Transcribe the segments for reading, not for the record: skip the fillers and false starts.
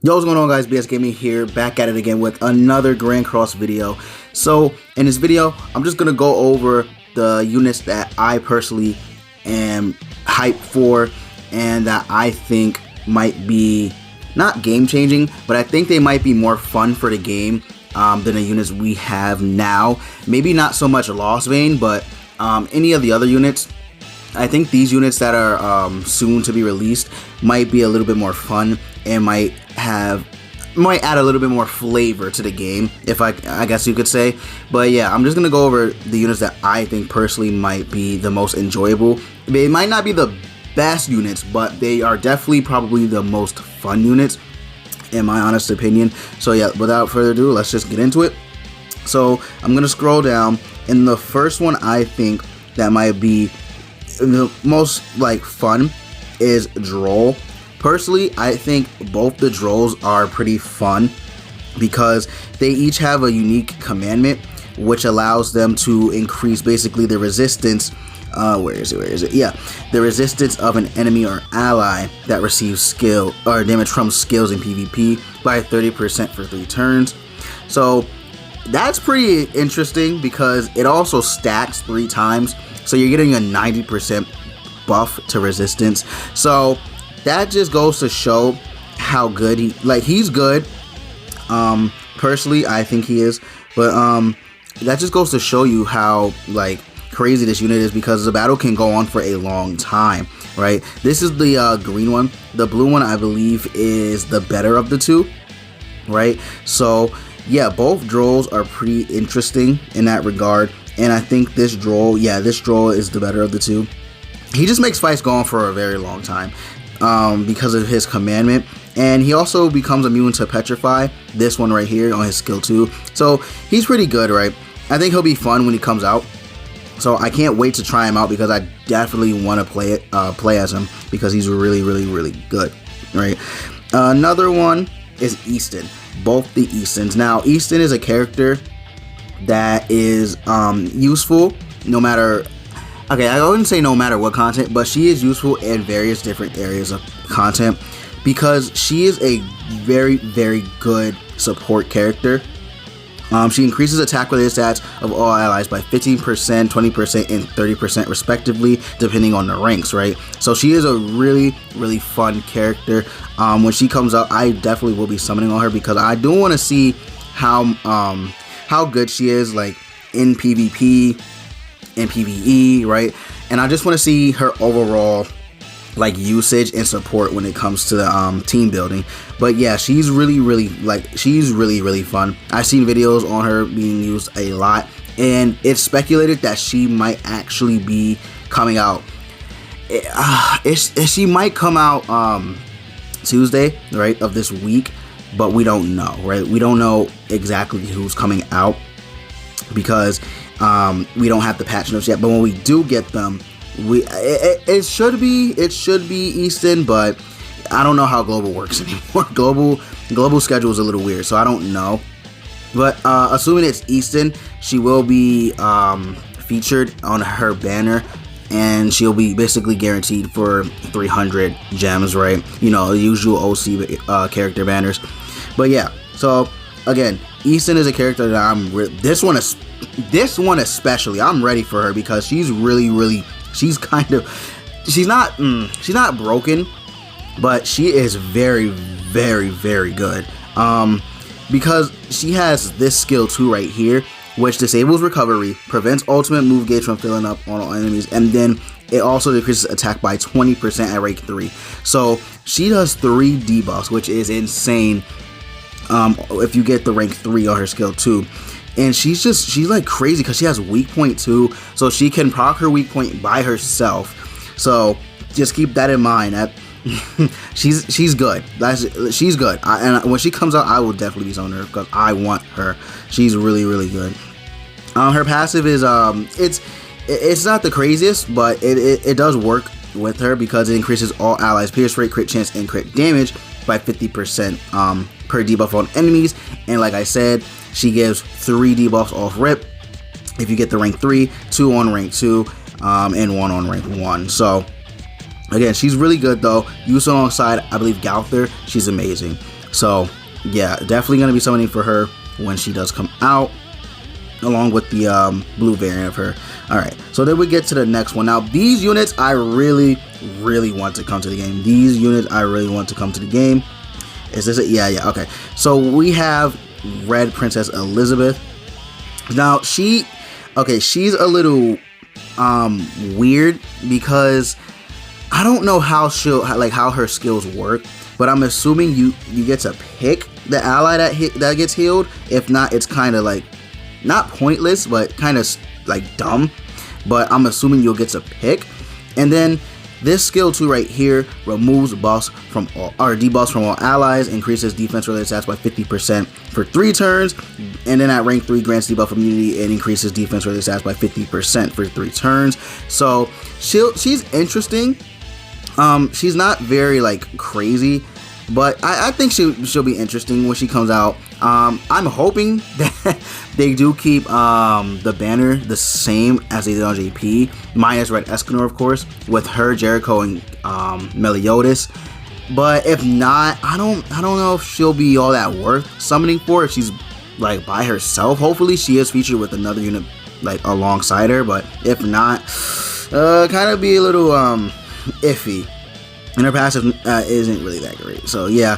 Yo, what's going on, guys? BSGaming here, back at it again with another Grand Cross video. So in this video, I'm just gonna go over the units that I personally am hyped for and that I think might be not game changing, but I think they might be more fun for the game than the units we have now. Maybe not so much Lost Vein, but any of the other units. I think these units that are soon to be released might be a little bit more fun and might add a little bit more flavor to the game, if I guess you could say. But yeah, I'm just gonna go over the units that I think personally might be the most enjoyable. They might not be the best units, but they are definitely probably the most fun units, in my honest opinion. So yeah, without further ado, let's just get into it. So I'm gonna scroll down, and the first one I think that might be the most fun is Droll. Personally, I think both the Drolls are pretty fun because they each have a unique commandment which allows them to increase basically the resistance. Where is it? Yeah, the resistance of an enemy or ally that receives skill or damage from skills in PvP by 30% for 3 turns. So that's pretty interesting because it also stacks 3 times. So you're getting a 90% buff to resistance. So that just goes to show how good he's good. Personally, I think he is, but that just goes to show you how crazy this unit is, because the battle can go on for a long time, right? This is the green one. The blue one, I believe, is the better of the two, right? So yeah, both Drolls are pretty interesting in that regard, and I think this Droll is the better of the two. He just makes fights go on for a very long time because of his commandment, and he also becomes immune to Petrify, this one right here on his skill 2. So he's pretty good, right? I think he'll be fun when he comes out. So I can't wait to try him out because I definitely want to play as him because he's really good, right? Another one is Easton. Both the Eastons. Now, Easton is a character that is useful no matter, okay, I wouldn't say no matter what content, but she is useful in various different areas of content because she is a very good support character. She increases attack related stats of all allies by 15%, 20%, and 30% respectively, depending on the ranks, right? So she is a really fun character. When she comes out, I definitely will be summoning on her because I do want to see how good she is in PvP and PvE, right? And I just want to see her overall usage and support when it comes to the team building. But yeah, she's really fun. I've seen videos on her being used a lot, and it's speculated that she might actually be coming out. She might come out Tuesday, right, of this week, but we don't know, right? We don't know exactly who's coming out because we don't have the patch notes yet. But when we do get them, it should be Easton, but I don't know how global works anymore. Global schedule is a little weird, so I don't know. But assuming it's Easton, she will be featured on her banner, and she'll be basically guaranteed for 300 gems, right? You know, the usual OC character banners. But yeah, so again, Easton is a character that this one especially, I'm ready for her because she's she's not broken, but she is very good because she has this skill 2 right here, which disables recovery, prevents ultimate move gauge from filling up on all enemies, and then it also decreases attack by 20% at rank 3. So she does 3 debuffs, which is insane if you get the rank 3 on her skill 2. And she's crazy because she has weak point 2, so she can proc her weak point by herself. So just keep that in mind. That she's good. She's good. And when she comes out, I will definitely be on her because I want her. She's really good. Her passive is it's not the craziest, but it does work with her because it increases all allies' pierce rate, crit chance, and crit damage by 50% per debuff on enemies. And like I said, she gives 3 debuffs off rip if you get the rank 3, 2 on rank 2, and 1 on rank 1. So again, she's really good though. Used alongside, I believe, Gauther, she's amazing. So yeah, definitely gonna be summoning for her when she does come out, along with the blue variant of her. Alright, so then we get to the next one. Now these units I really want to come to the game. These units I really want to come to the game. Is this it? Yeah, okay. So we have Red Princess Elizabeth. Now she's a little weird because I don't know how how her skills work, but I'm assuming you get to pick the ally that gets healed. If not, it's kind of like not pointless, but kind of like dumb. But I'm assuming you'll get to pick. And then this skill 2 right here removes debuffs from all allies, increases defense related stats by 50% for 3 turns, and then at rank 3 grants debuff immunity and increases defense related stats by 50% for 3 turns. So she's interesting. She's not very like crazy, but I think she'll be interesting when she comes out. I'm hoping that they do keep the banner the same as they did on JP, minus Red Escanor, of course, with her, Jericho, and Melios. But if not, I don't know if she'll be all that worth summoning for if she's like by herself. Hopefully she is featured with another unit like alongside her, but if not, kind of be a little iffy. And her passive isn't really that great. So yeah,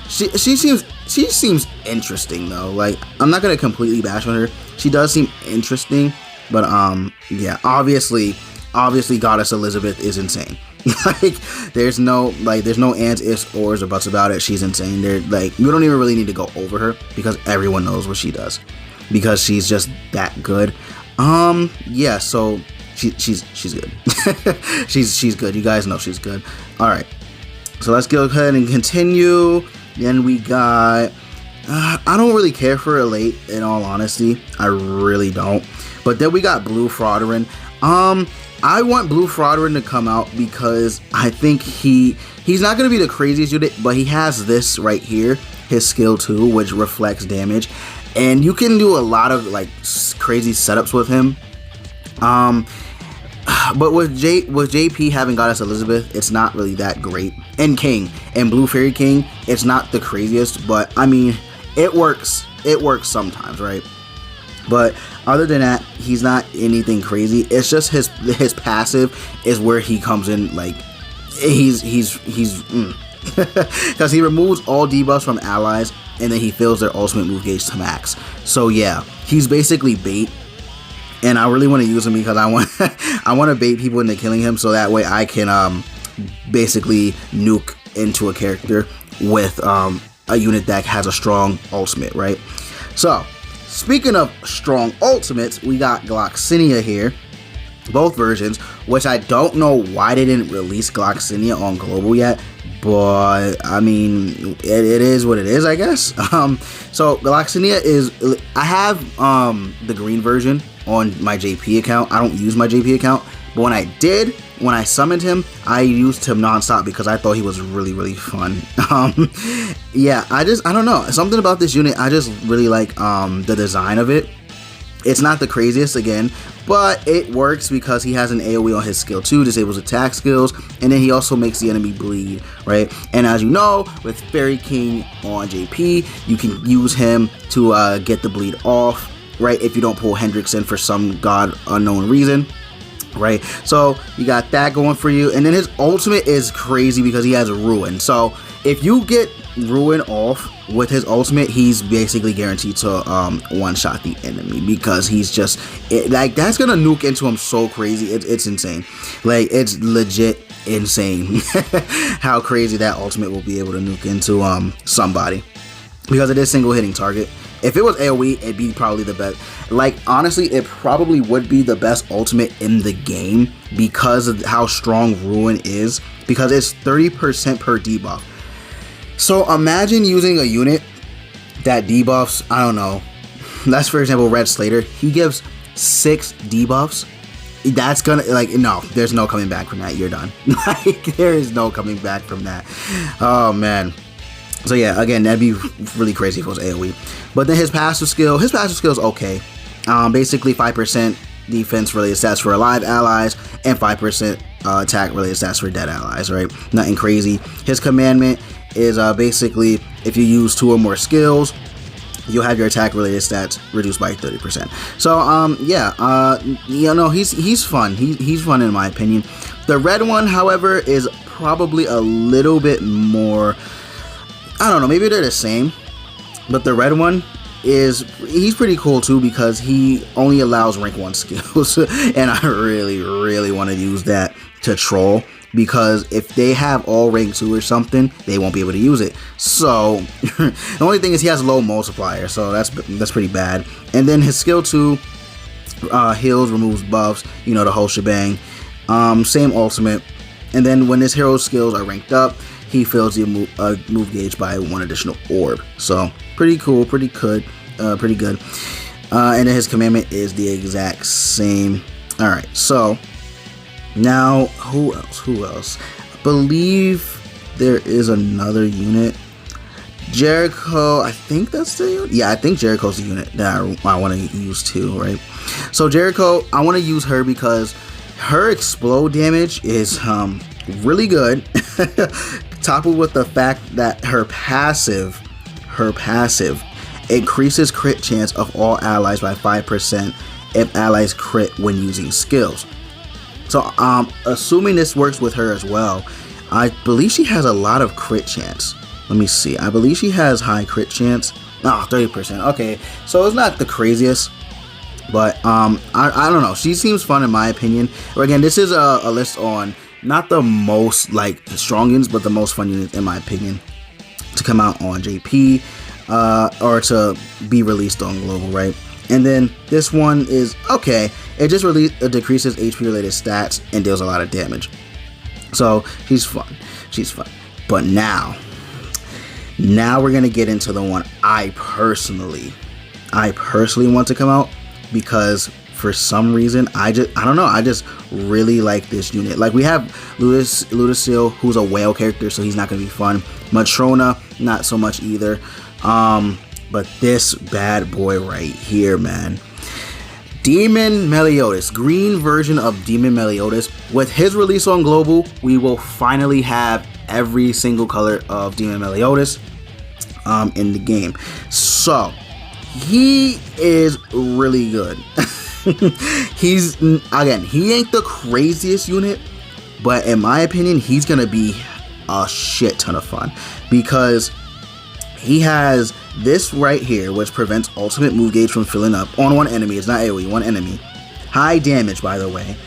she seems interesting though. Like, I'm not gonna completely bash on her. She does seem interesting, but yeah, obviously Goddess Elizabeth is insane. Like, there's no ands, ifs, ors, or buts about it. She's insane. They're like, we don't even really need to go over her because everyone knows what she does, because she's just that good. Yeah, so she's good. she's good. You guys know she's good. All right, so let's go ahead and continue. Then we got I don't really care for Elate, in all honesty. I really don't. But then we got Blue Froderan. I want Blue Froderan to come out because I think he's not going to be the craziest unit, but he has this right here, his skill 2, which reflects damage, and you can do a lot of like crazy setups with him. But with JP having Goddess Elizabeth, it's not really that great. And King and Blue Fairy King, it's not the craziest, but I mean, it works sometimes, right? But other than that, he's not anything crazy. It's just his passive is where he comes in. Like, he's because he removes all debuffs from allies, and then he fills their ultimate move gauge to max. So yeah, he's basically bait, and I really want to use him because I want to bait people into killing him, so that way I can basically nuke into a character with a unit that has a strong ultimate, right? So speaking of strong ultimates, we got Gloccinia here, both versions, which I don't know why they didn't release Gloccinia on global yet, but I mean, it is what it is, I guess. So Gloccinia is, I have the green version on my JP account. I don't use my JP account, but when I summoned him, I used him non-stop because I thought he was really fun. Yeah, I don't know, something about this unit, I just really like the design of it. It's not the craziest again, but it works because he has an AoE on his skill 2, disables attack skills, and then he also makes the enemy bleed, right? And as you know, with Fairy King on JP, you can use him to get the bleed off, right? If you don't pull Hendrix in for some god unknown reason, right? So you got that going for you. And then his ultimate is crazy because he has Ruin. So if you get Ruin off with his ultimate, he's basically guaranteed to one-shot the enemy, because he's just like, that's gonna nuke into him so crazy. It's insane. Like, it's legit insane how crazy that ultimate will be able to nuke into somebody, because it is single hitting target. If it was AoE, it'd be probably the best. Like, honestly, it probably would be the best ultimate in the game because of how strong Ruin is, because it's 30% per debuff. So imagine using a unit that debuffs, I don't know, that's for example Red Slater. He gives 6 debuffs. That's gonna, like, no, there's no coming back from that. You're done. Like, there is no coming back from that. Oh man. So yeah, again, that'd be really crazy if it was AoE. But then his passive skill is okay. Basically 5% defense related stats for alive allies and 5% attack related stats for dead allies, right? Nothing crazy. His commandment is basically if you use 2 or more skills, you'll have your attack related stats reduced by 30%. So he's fun. He's fun in my opinion. The red one, however, is probably a little bit more, I don't know, maybe they're the same, but the red one he's pretty cool too, because he only allows rank 1 skills and I really want to use that to troll, because if they have all rank 2 or something, they won't be able to use it. So the only thing is he has low multiplier, so that's pretty bad. And then his skill 2 heals, removes buffs, you know, the whole shebang. Same ultimate. And then when his hero skills are ranked up, he fills the move gauge by 1 additional orb. So pretty cool, pretty good. And then his commandment is the exact same. All right, so now who else? I believe there is another unit. Jericho, I think that's the unit. Yeah, I think Jericho's the unit that I want to use too, right? So Jericho, I want to use her because her explode damage is really good, coupled with the fact that her passive increases crit chance of all allies by 5% if allies crit when using skills. So assuming this works with her as well, I believe she has a lot of crit chance. Let me see. I believe she has high crit chance. Oh, 30%. Okay, so it's not the craziest, but I don't know. She seems fun in my opinion. Again, this is a list on not the most like strong units, but the most fun units in my opinion to come out on JP or to be released on global, right? And then this one is okay. It just decreases HP related stats and deals a lot of damage. So she's fun. But now we're gonna get into the one I personally want to come out, because for some reason I don't know, I just really like this unit. Like, we have Ludicil, who's a whale character, so he's not gonna be fun. Matrona, not so much either. But this bad boy right here, man. Demon Meliodas, green version of Demon Meliodas. With his release on global, we will finally have every single color of Demon Meliodas in the game. So he is really good. He ain't the craziest unit, but in my opinion, he's gonna be a shit ton of fun, because he has this right here, which prevents ultimate move gauge from filling up on one enemy. It's not AoE, one enemy. High damage, by the way.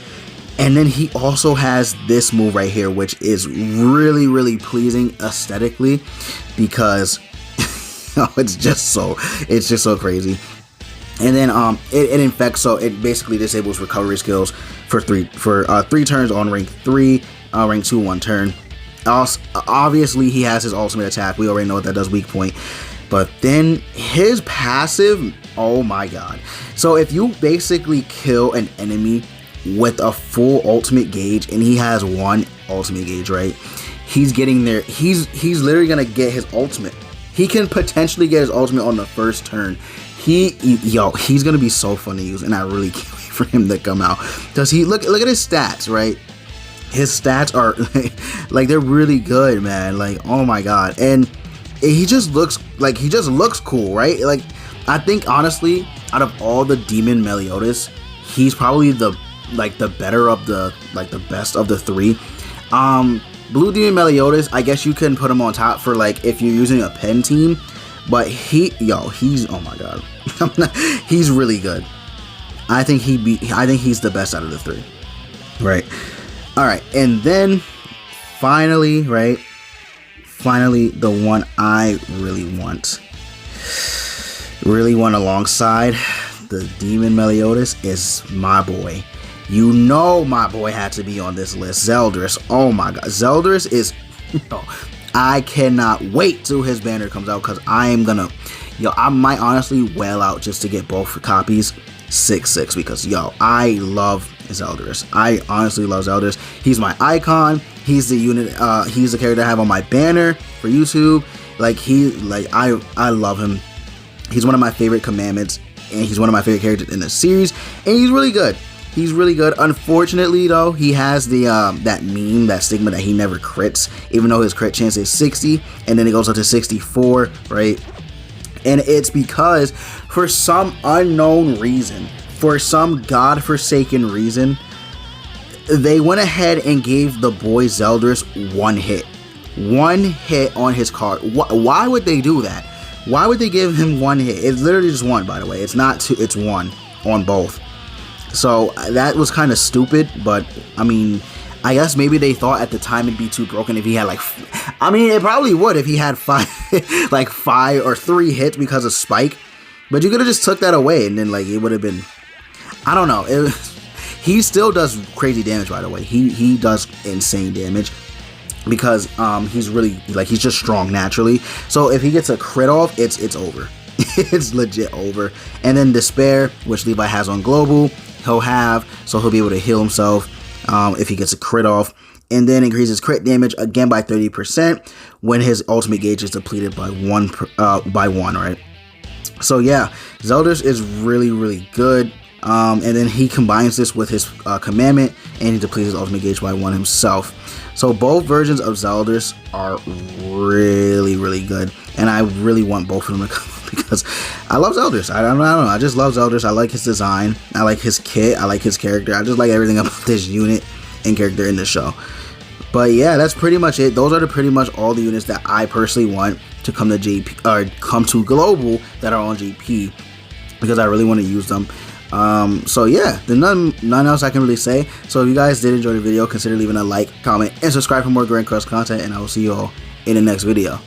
And then he also has this move right here, which is really pleasing aesthetically, because it's just so crazy. And then it infects, so it basically disables recovery skills for three turns on rank 3, rank 2 1 turn. Also, obviously he has his ultimate attack. We already know what that does, weak point. But then his passive, oh my god. So if you basically kill an enemy with a full ultimate gauge, and he has 1 ultimate gauge, right? He's getting there. He's literally gonna get his ultimate. He can potentially get his ultimate on the first turn. He's gonna be so fun to use, and I really can't wait for him to come out. Does he look at his stats, right? His stats are like, they're really good, man. Like, oh my god. And he just looks cool, right? Like, I think honestly, out of all the Demon Meliodas, he's probably the better of the best of the 3. Blue Demon Meliodas, I guess you can put him on top for like if you're using a pen team, but he's, oh my god. He's really good. I think he's the best out of the 3. Right. All right, and then finally, the one I really want alongside the Demon Meliodas is my boy. You know my boy had to be on this list, Zeldris. Oh my god, Zeldris is, I cannot wait till his banner comes out, because I might honestly wail out just to get both copies 6/6, because I love Zeldris. I honestly love Zeldris. He's my icon. He's the unit. He's the character I have on my banner for YouTube. I love him. He's one of my favorite commandments, and he's one of my favorite characters in the series, and he's really good. He's really good. Unfortunately, though, he has the that meme, that stigma that he never crits, even though his crit chance is 60, and then it goes up to 64, right? And it's because, for some unknown reason, for some godforsaken reason, they went ahead and gave the boy Zeldris one hit. One hit on his card. Why would they do that? Why would they give him one hit? It's literally just one, by the way. It's not two, it's one on both. So that was kind of stupid, but I mean, I guess maybe they thought at the time it'd be too broken if he had like, I mean, it probably would if he had like 5 or 3 hits because of Spike, but you could have just took that away and then like it would have been, I don't know. He still does crazy damage, by the way. He does insane damage because he's really like, he's just strong naturally. So if he gets a crit off, it's over. It's legit over. And then Despair, which Levi has on global, he'll have, so he'll be able to heal himself if he gets a crit off, and then increases crit damage again by 30% when his ultimate gauge is depleted by one, right? So yeah, Zeldris is really good. And then he combines this with his commandment, and he depletes his ultimate gauge by 1 himself. So both versions of Zeldris are really good, and I really want both of them to come because I love Zeldris. I don't know, I just love Zeldris. I like his design, I like his kit, I like his character, I just like everything about this unit and character in the show. But yeah, that's pretty much it. Those are pretty much all the units that I personally want to come to JP or come to global that are on JP, because I really want to use them. So yeah, there's none else I can really say. So if you guys did enjoy the video, consider leaving a like, comment, and subscribe for more Grand Cross content, and I will see you all in the next video.